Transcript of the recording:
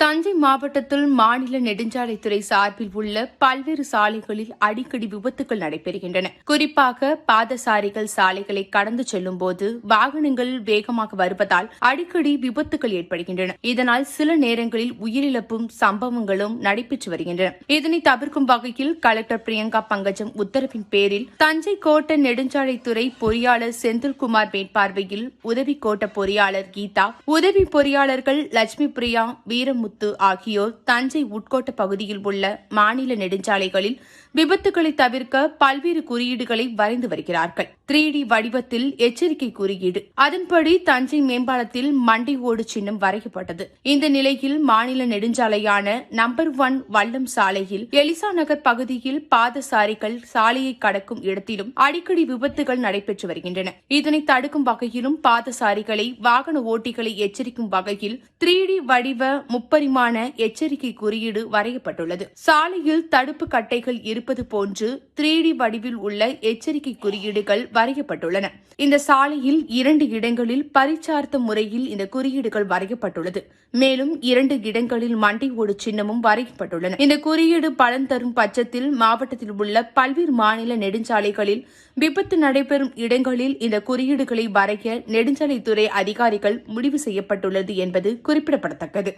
தஞ்சை மாவட்டத்தில் மாநில நெடுஞ்சாலைத்துறை சார்பில் உள்ள பல்வேறு சாலைகளில் அடிக்கடி விபத்துகள் நடைபெறுகின்றன. குறிப்பாக பாதசாரிகள் சாலைகளை கடந்து செல்லும் போது வாகனங்கள் வேகமாக வருவதால் அடிக்கடி விபத்துகள் ஏற்படுகின்றன. இதனால் சில நேரங்களில் உயிரிழப்பும் சம்பவங்களும் நடைபெற்று வருகின்றன. இதனை தவிர்க்கும் வகையில் கலெக்டர் பிரியங்கா பங்கஜம் உத்தரவின் பேரில் தஞ்சை கோட்ட நெடுஞ்சாலைத்துறை பொறியாளர் செந்தில்குமார் மேற்பார்வையில் உதவி கோட்ட பொறியாளர் கீதா, உதவி பொறியாளர்கள் லட்சுமி பிரியா, வீரமுத்து ஆகியோர் தஞ்சை உட்கோட்ட பகுதியில் உள்ள மாநில நெடுஞ்சாலைகளில் விபத்துகளை தவிர்க்க பல்வேறு குறியீடுகளை வரைந்து வருகிறார்கள். 3D வடிவத்தில் எச்சரிக்கை குறியீடு. அதன்படி தஞ்சை மேம்பாலத்தில் மண்டை ஓடு சின்னம் வரையப்பட்டது. இந்த நிலையில் மாநில நெடுஞ்சாலையான நம்பர் 1 வல்லம் சாலையில் எலிசா நகர் பகுதியில் பாதசாரிகள் சாலையை கடக்கும் இடத்திலும் அடிக்கடி விபத்துகள் நடைபெற்று வருகின்றன. இதனை தடுக்கும் வகையிலும் பாதசாரிகளை வாகன ஓட்டிகளை எச்சரிக்கும் வகையில் 3D வடிவ முப்பரிமாண எச்சரிக்கை குறியீடு வரையப்பட்டுள்ளது. சாலையில் தடுப்பு கட்டைகள் இருப்பது போன்று 3D வடிவில் உள்ள எச்சரிக்கை குறியீடுகள் வரையப்பட்டுள்ளன. இந்த சாலையில் 2 இடங்களில் பரிச்சார்த்த முறையில் இந்த குறியீடுகள் வரையப்பட்டுள்ளது. மேலும் 2 இடங்களில் மண்டை ஓடு சின்னமும் வரையப்பட்டுள்ளன. இந்த குறியீடு பலன் தரும் பட்சத்தில் மாவட்டத்தில் உள்ள பல்வேறு மாநில நெடுஞ்சாலைகளில் விபத்து நடைபெறும் இடங்களில் இந்த குறியீடுகளை வரைய நெடுஞ்சாலைத்துறை அதிகாரிகள் முடிவு செய்யப்பட்டுள்ளது என்பது குறிப்பிடத்தக்கது.